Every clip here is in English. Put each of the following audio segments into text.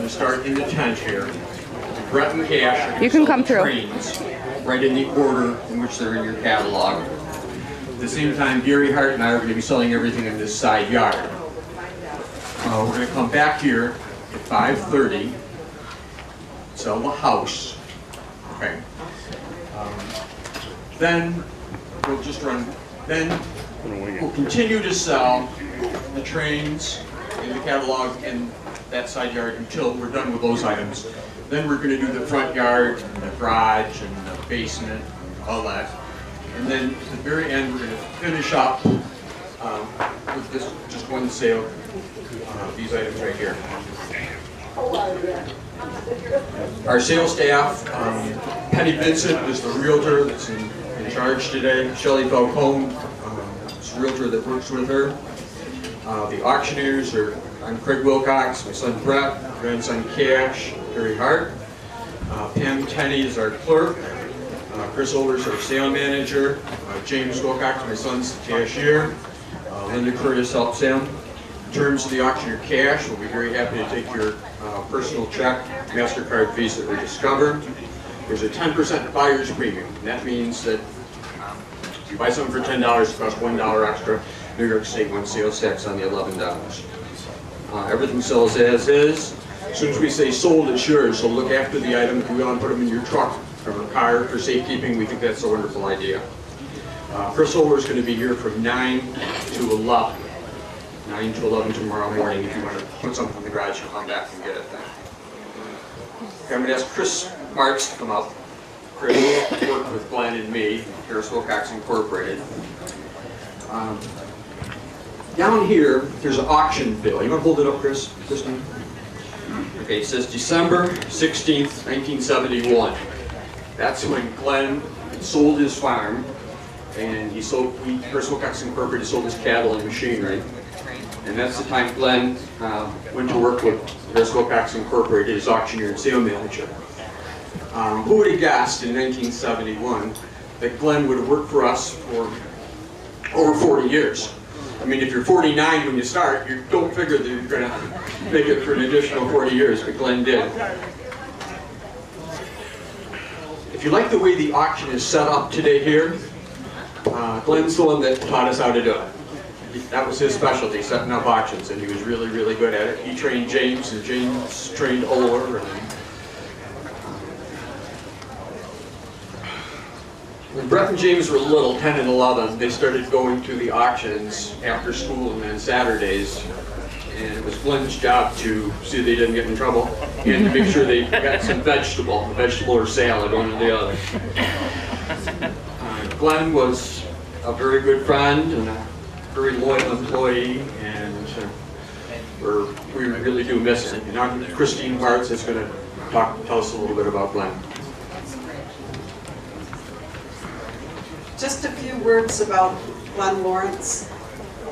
going to start in the tent here. Brett and Cash. You can come through. Trains right in the order in which they're in your catalog. At the same time, Gary Hart and I are going to be selling everything in this side yard. We're going to come back here at 5:30, sell the house. Okay. Then we'll just run. Then we'll continue to sell the trains in the catalog in that side yard until we're done with those items. Then we're going to do the front yard, and the garage, and the basement, all that. And then at the very end, we're going to finish up with this just one sale. These items right here. Our sales staff, Penny Vincent is the realtor that's in charge today. Shelley Falcone is the realtor that works with her. The auctioneers are, I'm Craig Wilcox, my son Brett, grandson Cash, Gary Hart. Pam Tenney is our clerk. Chris Olders, our sale manager. James Wilcox, my son's cashier. Linda Curtis helps him. In terms of the auctioneer Cash, we'll be very happy to take your personal check, MasterCard, Visa, or Discover. There's a 10% buyer's premium. And that means that if you buy something for $10, it costs $1 extra. New York State wants sales tax on the $11. Everything sells as is. As soon as we say sold, it's yours. So look after the item. If you want to put them in your truck or a car for safekeeping, we think that's a wonderful idea. Chris Oler is going to be here from 9 to 11. 9 to 11 tomorrow morning. If you want to put something in the garage, you'll come back and get it then. Okay, I'm going to ask Chris Marks to come up. Chris worked with Glenn and me, Harris Wilcox Incorporated. Down here, there's an auction bill. You want to hold it up, Chris? This one? Okay, it says December 16th, 1971. That's when Glenn sold his farm, and Harris Wilcox Incorporated sold his cattle and machinery. And that's the time Glenn went to work with Harris Wilcox Incorporated as auctioneer and sale manager. Who would have guessed in 1971 that Glenn would have worked for us for over 40 years? I mean, if you're 49 when you start, you don't figure that you're going to make it for an additional 40 years, but Glenn did. If you like the way the auction is set up today here, Glenn's the one that taught us how to do it. That was his specialty, setting up auctions, and he was really, really good at it. He trained James, and James trained Oler. When Brett and James were little, 10 and 11, they started going to the auctions after school and on Saturdays. And it was Glenn's job to see they didn't get in trouble and to make sure they got some vegetable or salad, one or the other. Glenn was a very good friend and a very loyal employee, and we really do miss him. And now Christine Martz is going to tell us a little bit about Glenn. Just a few words about Glenn Lawerence.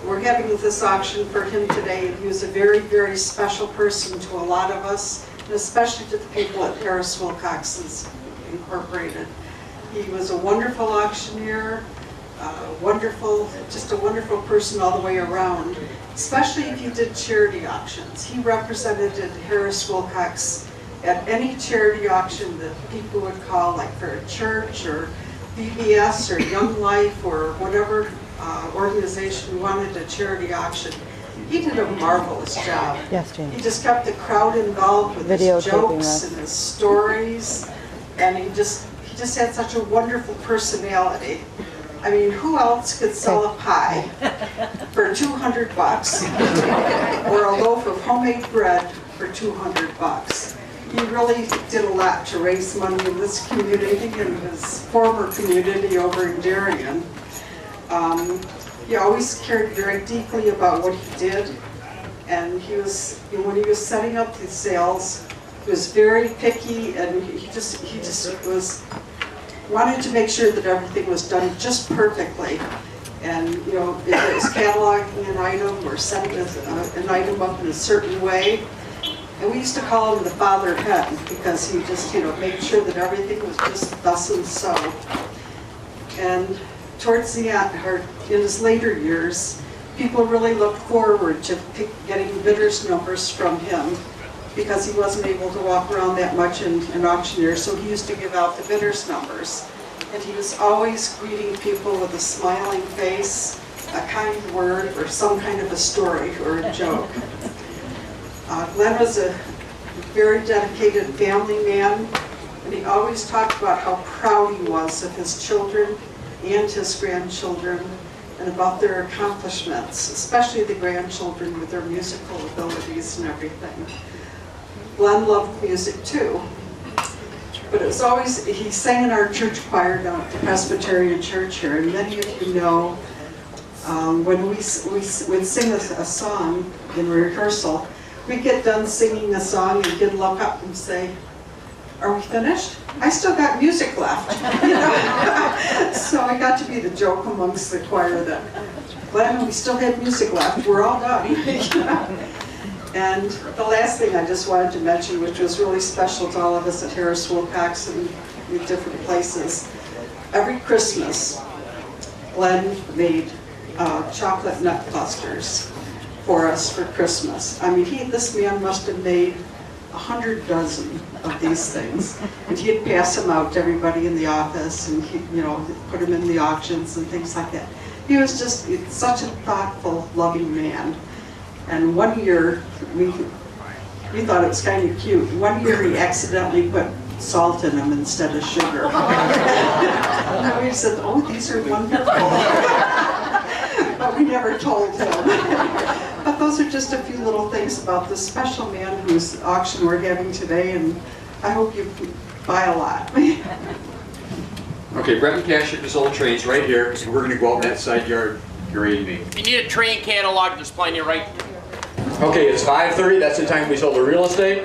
We're having this auction for him today. He was a very, very special person to a lot of us, and especially to the people at Harris Wilcox Incorporated. He was a wonderful auctioneer, just a wonderful person all the way around, especially if you did charity auctions. He represented Harris Wilcox at any charity auction that people would call, like for a church or VBS or Young Life or whatever organization wanted a charity auction. He did a marvelous job. Yes, Jane. He just kept the crowd involved with his jokes and his stories, and he just had such a wonderful personality. I mean, who else could sell a pie for $200 or a loaf of homemade bread for $200? He really did a lot to raise money in this community and his former community over in Darien. He always cared very deeply about what he did, and he was, when he was setting up the sales, he was very picky, and he just wanted to make sure that everything was done just perfectly. And if it was cataloging an item or setting an item up in a certain way. And we used to call him the father hen because he just, made sure that everything was just thus and so. And towards the end, or in his later years, people really looked forward to getting bidders numbers from him because he wasn't able to walk around that much in auctioneer, so he used to give out the bidder's numbers. And he was always greeting people with a smiling face, a kind word, or some kind of a story or a joke. Glenn was a very dedicated family man, and he always talked about how proud he was of his children and his grandchildren, and about their accomplishments, especially the grandchildren with their musical abilities and everything. Glenn loved music too, but it was always, he sang in our church choir down at the Presbyterian Church here, and many of you know, when we'd sing a song in rehearsal, we'd get done singing a song and he'd look up and say, "Are we finished? I still got music left." You know? So I got to be the joke amongst the choir that, "Glenn, we still have music left, we're all done." And the last thing I just wanted to mention, which was really special to all of us at Harris Wilcox and in different places, every Christmas, Glenn made chocolate nut clusters for us for Christmas. I mean, this man must have made 100 dozen of these things, and he'd pass them out to everybody in the office, and he, you know, put them in the auctions and things like that. He was just such a thoughtful, loving man. And one year, we thought it was kind of cute. One year he accidentally put salt in them instead of sugar. And we said, "Oh, these are wonderful." But we never told him. But those are just a few little things about this special man whose auction we're having today, and I hope you buy a lot. Okay, Brett and Cash at this old train's right here, and we're going to go out in that side yard. You're ready to be. If you need a train catalog, there's plenty right. Okay, it's 5:30. That's the time we sold the real estate.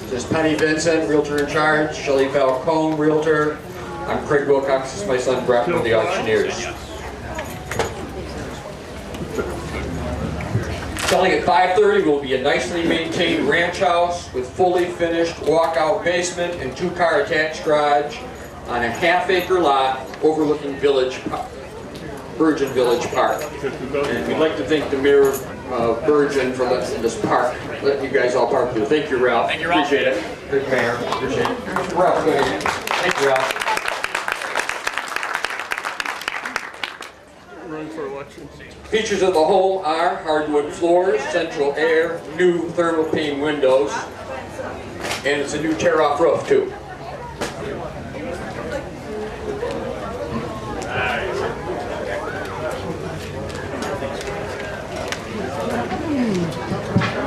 This is Penny Vincent, realtor in charge. Shelley Falcone, realtor. I'm Craig Wilcox. This is my son Brett from the auctioneers. Selling at 5:30 will be a nicely maintained ranch house with fully finished walkout basement and 2-car attached garage on a half-acre lot overlooking Virgin Village Park. And we'd like to thank the Mayor of Virgin for letting this park, letting you guys all park here. Thank you, Ralph. Thank you, Ralph. Appreciate it. Good Mayor. Appreciate it. Ralph, go ahead. Thank you, Ralph. Features of the home are hardwood floors, central air, new thermal pane windows, and it's a new tear-off roof too.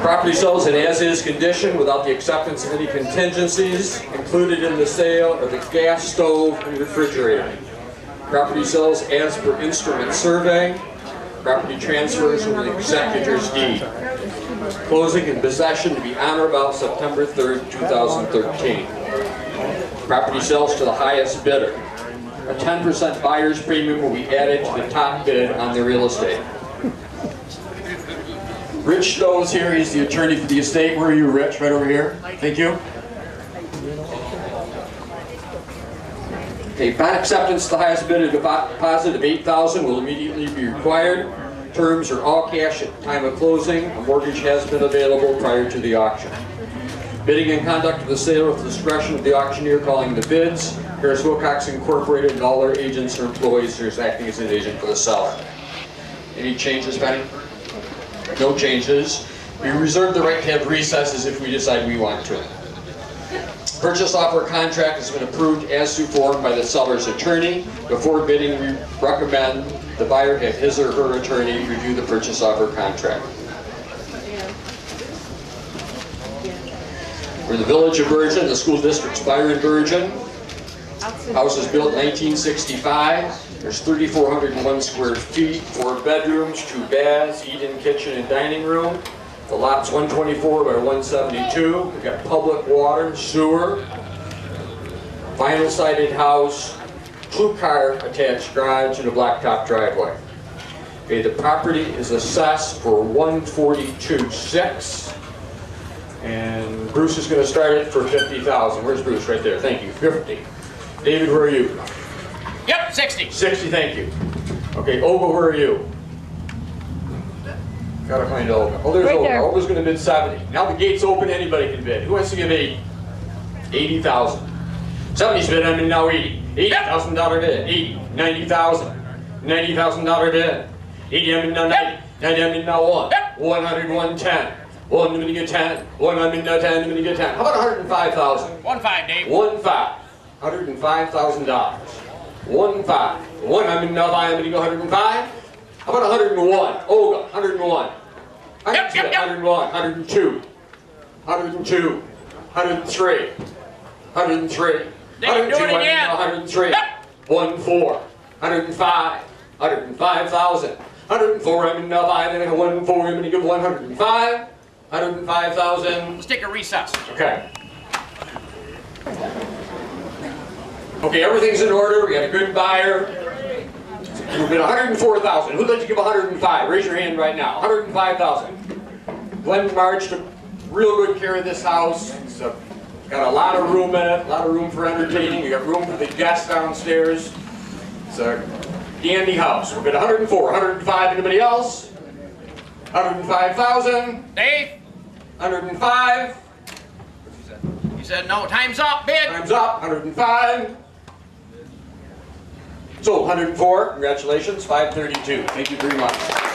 Property sells in as-is condition without the acceptance of any contingencies. Included in the sale are the gas stove and refrigerator. Property sells as per instrument survey. Property transfers with the executor's deed. Closing and possession to be on or about September 3rd, 2013. Property sells to the highest bidder. A 10% buyer's premium will be added to the top bid on the real estate. Rich Stowe's here. He's the attorney for the estate. Where are you, Rich? Right over here. Thank you. Okay, upon acceptance, the highest bid, a deposit of $8,000 will immediately be required. Terms are all cash at the time of closing. A mortgage has been available prior to the auction. Bidding and conduct of the sale with the discretion of the auctioneer calling the bids. Harris Wilcox Incorporated and all their agents or employees are acting as an agent for the seller. Any changes, Penny? No changes. We reserve the right to have recesses if we decide we want to. Purchase offer contract has been approved as to form by the seller's attorney. Before bidding, we recommend the buyer have his or her attorney review the purchase offer contract. We're in the Village of Virgin, the school district's Byron Virgin. House was built in 1965. There's 3,401 square feet, 4 bedrooms, 2 baths, eat-in kitchen and dining room. The lot's 124 by 172. We've got public water, sewer, vinyl sided house, 2-car attached garage, and a blacktop driveway. Okay, the property is assessed for $142,600, and Bruce is going to start it for $50,000. Where's Bruce? Right there. Thank you. 50. David, where are you? Yep, 60. 60. Thank you. Okay, Olga, where are you? Gotta find Olga. Oh, there's Right Olga. there. Olga's gonna bid 70. Now the gate's open, anybody can bid. Who wants to give 80? 80,000. 70's bid, I'm in now 80. $80,000 bid. 80. 90,000. $90,000 bid. 80, I'm in now 90. 90, I'm in now 1. 100, 110. 1, I'm gonna get 10. 1, I'm in now 10, I'm gonna get 10. How about 105,000? 1-5, Dave. 1-5. $105,000. 1-5. 1, I'm in now 5, I'm gonna go 105. How about 101? Olga, 101. 101, 102. 102. 103. 103. Dave, do it again. 103. 1-4. 105. 105,000. 104, I'm in now 5, and 1-4, I'm gonna give 105. 105,000. Let's take a recess. Okay. Okay, everything's in order. We got a good buyer. We've been 104,000. Who'd like to give 105? Raise your hand right now. 105,000. Glenn March took real good care of this house. It's got a lot of room in it, a lot of room for entertaining. You got room for the guests downstairs. It's a dandy house. We've got 104, 105. Anybody else? 105,000. Dave, 105. you said no. Time's up. Bid. Time's up. 105. So 104. Congratulations. 532. Thank you very much.